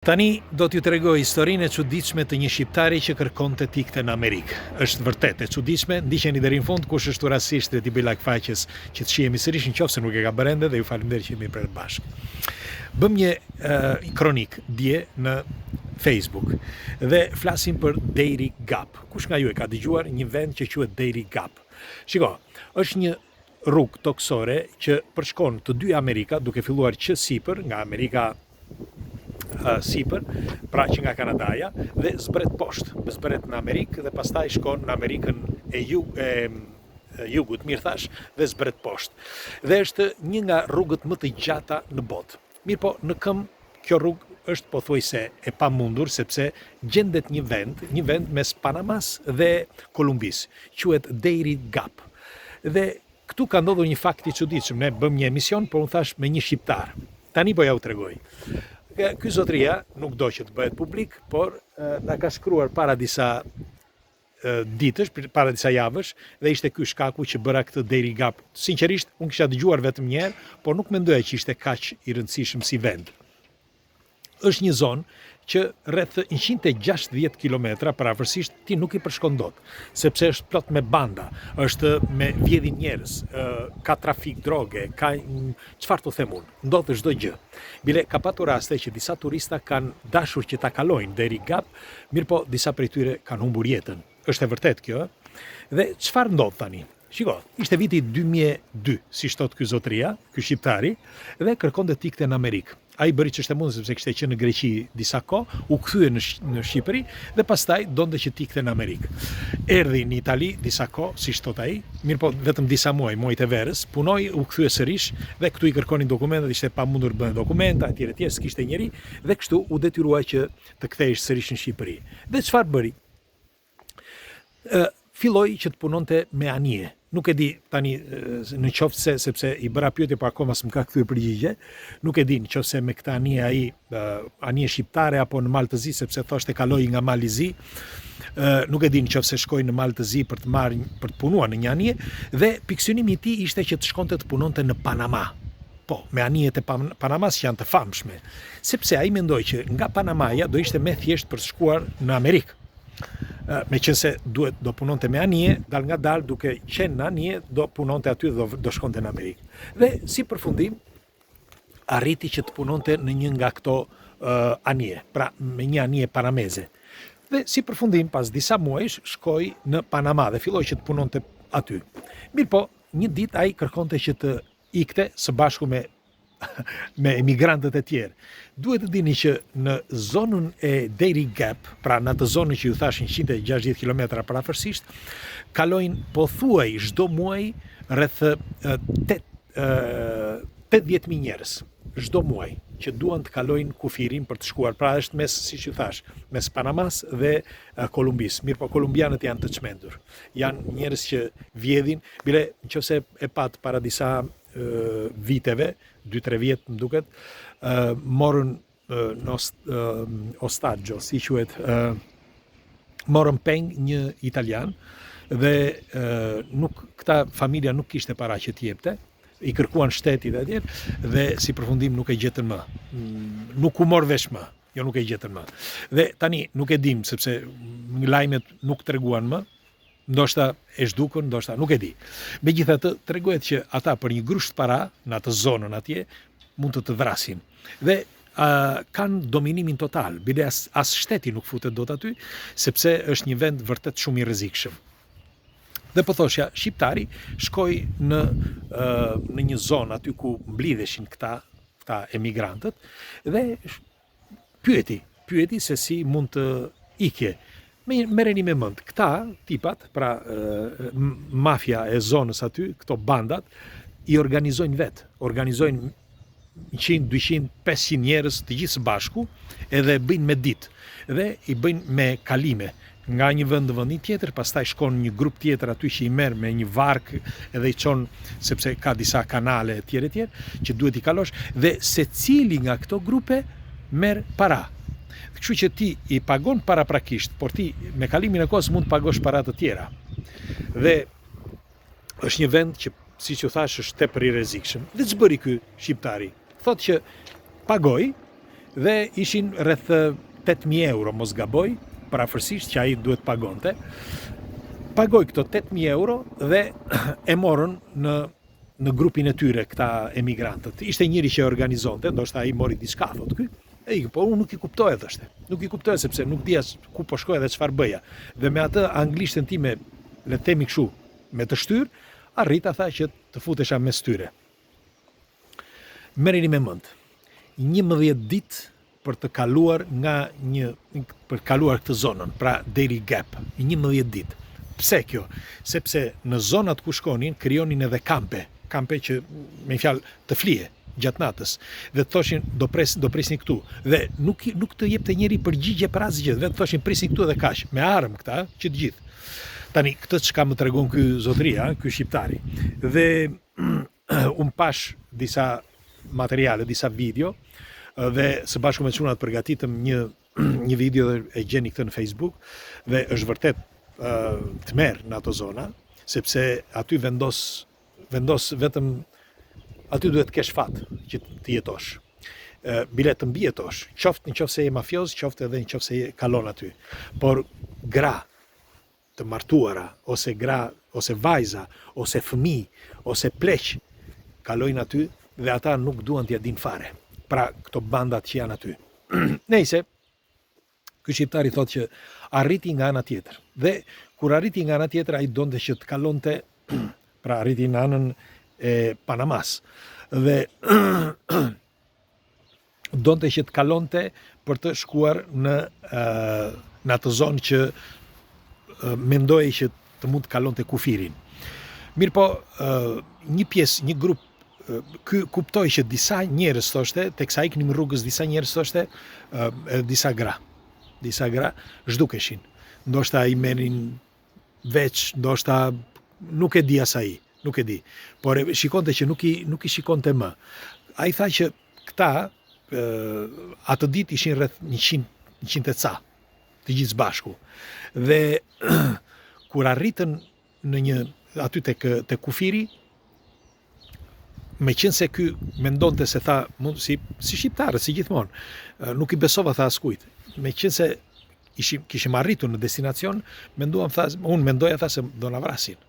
Tani do t'ju tregoj historinë e çuditshme të një shqiptari që kërkonte të ikte në Amerikë. Është vërtet e çuditshme, ndiqeni deri në fund kush është rastisht dhe t'i bëj like faqes që të shihemi sërish nëse nuk e ka bërë ende dhe ju faleminderit që jemi prerë bashkë. Bëm një kronik dje në Facebook dhe flasim për Dairy Gap. Kush nga ju e ka dëgjuar një vend që quhet Dairy Gap? Shiko, është një rrugë toksore që përshkon të dy Amerika, duke filluar që sipër nga Amerika sipër, pra që nga Kanadaja, dhe zbret poshtë, zbret në Amerikë dhe pastaj shkon në Amerikën e jugut, mirë thash, dhe zbret poshtë. Dhe është një nga rrugët më të gjata në botë. Mirë po, në këmbë kjo rrugë është pothuajse e pamundur sepse gjendet një vend mes Panamas dhe Kolumbis, quhet Dairy Gap. Dhe këtu ka ndodhur një fakt i çuditshëm. Ne bëm një emision, por unë thash me një shqiptar. Tani po ja u tregoj. Ky zotëria nuk do që të bëhet publik, por na ka shkruar para disa ditësh, para disa javësh, dhe ishte ky shkaku që bëra këtë Dairy Gap. Sinqerisht, unë kisha dëgjuar vetëm një herë, por nuk mendoja që ishte kaq i rëndësishëm si vend. Është një zonë që rreth 160 kilometra parafërsisht ti nuk i përshkon dot, sepse është plot me banda, është me vjedhin njerëz, ka trafik droge, ka çfarë të them unë, ndodh çdo gjë. Bile ka patur raste që disa turista kanë dashur që ta kalojnë Dairy Gap, mirëpo disa prej tyre kanë humbur jetën. Është e vërtet kjo? Dhe çfarë ndodh tani? Shiko, ishte viti 2002, si thot ky zotëria, ky shqiptari, dhe kërkonte të ikte në Amerikë. Ai bëri ç'është mund sepse kishte qenë në Greqi disa kohë, u kthye në Shqipëri dhe pastaj donte që të ikte në Amerikë. Erdhi në Itali disa kohë, siç thot ai, mirëpo vetëm disa muajt e verës, punoi, u kthye sërish dhe këtu i kërkonin dokumentat, ishte pamundur të bënë dokumenta etj, s'kishte njeri dhe kështu u detyrua që të kthehej sërish në Shqipëri. Dhe çfarë bëri? Filloi që të punonte me anije. Nuk e di tani në qoftë sepse i bëra pyetje po akoma s'm ka kthyer përgjigje. Nuk e di nëse me këtë anije ai anije shqiptare apo në Malë të Zi, sepse thoshte kaloi nga Mali i Zi. Nuk e di nëse shkoi në Malë të Zi për të punuar në një anije dhe pikësynimi i tij ishte që të shkonte të punonte në Panama. Po, me anijet e Panamas që janë të famshme, sepse ai mendoi që nga Panamaja do ishte më thjesht për të shkuar në Amerikë. Meqense do punonte me anije, dal nga dal duke qenë në anije, do punonte aty dhe do shkonte në Amerikë. Dhe si përfundim, arriti që të punonte në një nga këto anije, pra me një anije panameze. Dhe si përfundim, pas disa muajsh, shkoi në Panama dhe filloi që të punonte aty. Mirë po, një ditë ai kërkonte që të ikte së bashku me emigrantët e tjerë. Duhet të dini që në zonën e Dairy Gap, pra në atë zonë që ju thash 160 kilometra parafërsisht, kalojnë pothuaj çdo muaj rreth 80.000 njerëz. Çdo muaj që duan të kalojnë kufirin për të shkuar, pra është mes, siç ju thash, mes Panamas dhe Kolumbis. Mirë po kolumbianët janë të çmendur. Janë njerëz që vjedhin, bile nëse e pat para disa viteve, 2-3 vjet më duket, morën ostaggio, si quhet, morën peng një italian dhe këta familja nuk kishte para që t'i jepte, i kërkuan shteti dhe atje dhe si përfundim nuk e gjetën më. Nuk u mor vesh më, jo nuk e gjetën më. Dhe tani nuk e dim sepse lajmet nuk treguan më. Ndoshta e zhdukën, ndoshta nuk e di. Megjithatë, tregohet që ata për një grusht para në atë zonën atje mund të vrasin. Dhe kanë dominimin total. Bile as shteti nuk futet dot aty, sepse është një vend vërtet shumë i rrezikshëm. Dhe po thoshja, shqiptari shkoi në një zonë aty ku mblidheshin këta emigrantët dhe pyeti se si mund të ikje. Merreni me mend, këta tipat, pra mafia e zonës aty, këto bandat, i organizojnë vetë. Organizojnë 100, 200, 500 njerëz të gjithë së bashku edhe bëjnë me ditë. Dhe i bëjnë me kalime nga një vend në vendin tjetër, pastaj shkon një grup tjetër aty që i merr me një vark edhe i çon, sepse ka disa kanale etj që duhet i kalosh dhe secili nga këto grupe merr para. Kështu që ti i pagon paraprakisht, por ti me kalimin e kohës mund të pagosh para të tjera. Dhe është një vend që, siç u thash, është tepër i rrezikshëm. Dhe ç'bëri ky shqiptari? Thotë që pagoi dhe ishin rreth 8.000 euro, mos gaboj, parafërsisht që ai duhet pagonte. Pagoj këto 8.000 euro dhe e morën në grupin e tyre këta emigrantët. Ishte njëri që organizonte, ndoshta ai mori diçka thot ky. Po unë nuk i kuptoja thoshte. Nuk i kuptoja sepse nuk dija ku po shkoja dhe çfarë bëja. Dhe me atë anglishtën time, le të themi kështu, me të shtyr, arrita tha që të futesha mes tyre. Merreni me mend. 11 ditë për të kaluar për kaluar këtë zonën, pra deri Gap. 11 ditë. Pse kjo? Sepse në zonat ku shkonin krijonin edhe kampe që me fjalë të flije gjatë natës dhe të thoshin do prisni këtu dhe nuk të jepte njëri përgjigje për asgjë, dhe të thoshin prisni këtu dhe kaq, me armë këta që të gjithë. Tani këtë çka më tregon ky zotëria, ky shqiptari. Dhe un pash disa materiale, disa video dhe së bashku me çunat përgatitëm një video dhe e gjeni këtë në Facebook dhe është vërtet të merr në ato zona, sepse aty vendos vetëm aty duhet të kesh fat që të jetosh. Bilet të mbijetosh, qoftë nëse je mafioz, qoftë edhe nëse je kalon aty. Por gra të martuara, ose gra, ose vajza, ose fëmijë, ose pleq kalojnë aty dhe ata nuk duan t'ia din fare. Pra këto bandat që janë aty. Nejse, ky shqiptari thotë që arriti nga ana tjetër. Dhe kur arriti nga ana tjetër ai donte që të kalonte, pra arriti në anën e Panamas dhe donte që të kalonte për të shkuar në atë zonë që mendoi që të mund të kalonte kufirin. Mirë po, një pjesë, një grup, ky kuptoi që disa njerëz thoshte, teksa iknim rrugës disa njerëz thoshte, disa gra zhdukeshin. Ndoshta i merrin veç, ndoshta nuk e di asaj. Nuk e di, por shikonte që nuk i shikonte më. Ai tha që këta atë ditë ishin rreth 100 e ca, të gjithë bashku. Dhe kur arritën në aty tek kufiri, meqense ky mendonte se tha mund si shqiptarët, si gjithmonë, nuk i besova tha askujt. Meqense kishim arritur në destinacion, unë mendoja tha se do na vrasin.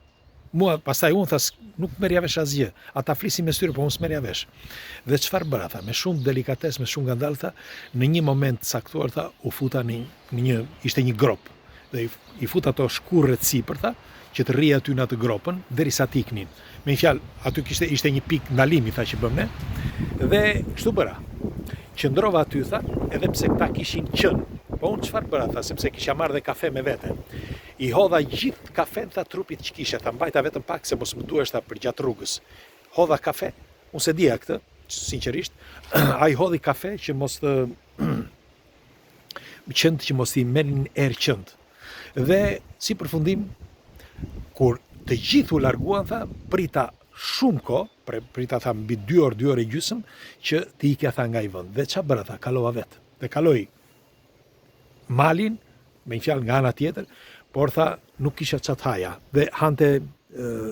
Mua pastaj unë thas nuk merja vesh asgjë. Ata flisin me styre, po unë s'merja vesh. Dhe çfarë bëra tha, me shumë delikatesë, me shumë ngandall tha, në një moment caktuar tha, u futa ishte një grop. Dhe i futa ato shkurrë të sipër tha, që të rrija aty në atë gropën derisa tiknin. Me një fjalë, aty ishte një pikë ndalimi tha që bëm ne. Dhe kështu bëra. Qëndrova aty tha, edhe pse këta kishin qenë. Po unë çfarë bëra tha, sepse kisha marrë dhe kafe me vete. I hodha gjithë kafen tha trupit që kisha, tha mbajta vetëm pak se mos më duhesh tha për gjatë rrugës. Hodha kafe, unë se dija këtë, sinqerisht, ai hodhi kafe që mos të qënd që mos i merrin erë qënd. Dhe si përfundim, kur të gjithë u larguan tha, prita shumë kohë, prita tha mbi 2 orë e gjysmë, që të ikja tha nga i vend. Dhe çfarë bëra tha, kalova vetë. Dhe kaloi malin, me një fjalë nga ana tjetër, por tha nuk kisha çat haja dhe hante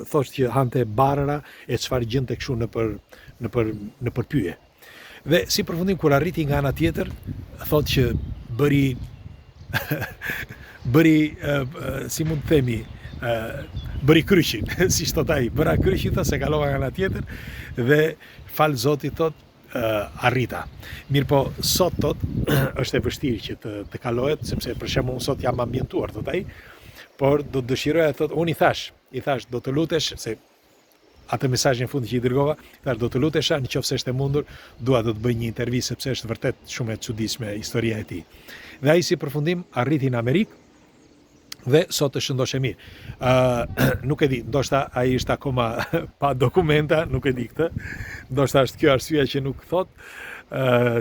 thoshte që hante barra e çfarë gjente kështu në përpyje. Dhe si përfundim kur arriti nga ana tjetër, thotë që bëri si mund të themi, bëri kryqin, si thot ai, bëra kryqin tha se kalova nga ana tjetër dhe fal Zotit thotë arrita. Mirë po, sot tot është e vështirë që të kalohet, sepse për shembull unë sot jam ambientuar, thot ai, por do të dëshiroja, thot, unë i thash, do të lutesh, se atë mesazhin fundi që i dërgova, thash do të lutesha, nëse është e mundur, dua do të bëj një intervistë sepse është vërtet shumë e çuditshme historia e tij. Dhe ai si përfundim arriti në Amerikë dhe sot është shëndoshë mirë. Nuk e di, ndoshta ai është akoma pa dokumenta, nuk e di këtë. Ndoshta është kjo arsyeja që nuk thot,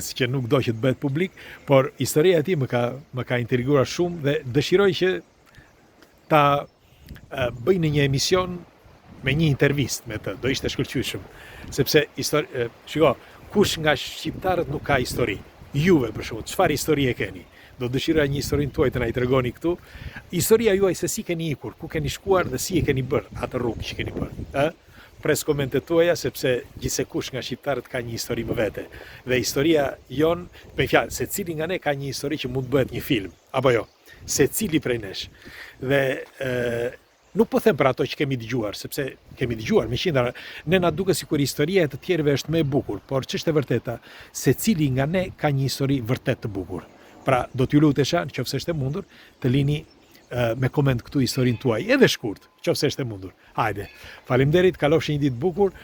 si që nuk do që të bëhet publik, por historia e tij më ka intriguar shumë dhe dëshiroj që ta bëj në një emision me një intervistë me të, do ishte shkëlqyeshëm, sepse shiko, kush nga shqiptarët nuk ka histori? Juve për shembull, çfarë histori e keni? Do dëshira një historinë tuaj të na i tregoni këtu. Historia juaj se si keni ikur, ku keni shkuar dhe si e keni bërë atë rrugë që keni bërë. pres komentet tuaja, sepse gjithsekush nga shqiptarët ka një histori më vete. Dhe historia jon, me fjalë, secili nga ne ka një histori që mund të bëhet një film, apo jo, secili prej nesh. Dhe nuk po them për ato që kemi dëgjuar, sepse kemi dëgjuar me qindra, ne na duket sikur historia e të tjerëve është më e bukur, por ç'është e vërteta, secili nga ne ka një histori vërtet të bukur. Pra, do t'ju lutesha, nëse është e mundur, të lini me koment këtu historinë tuaj, edhe shkurt, nëse është e mundur. Hajde, faleminderit, kalofshi një ditë bukur,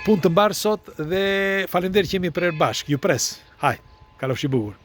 punë të mbar sot dhe faleminderit që jemi prerë bashkë, ju pres. Hajde, kalofshi bukur.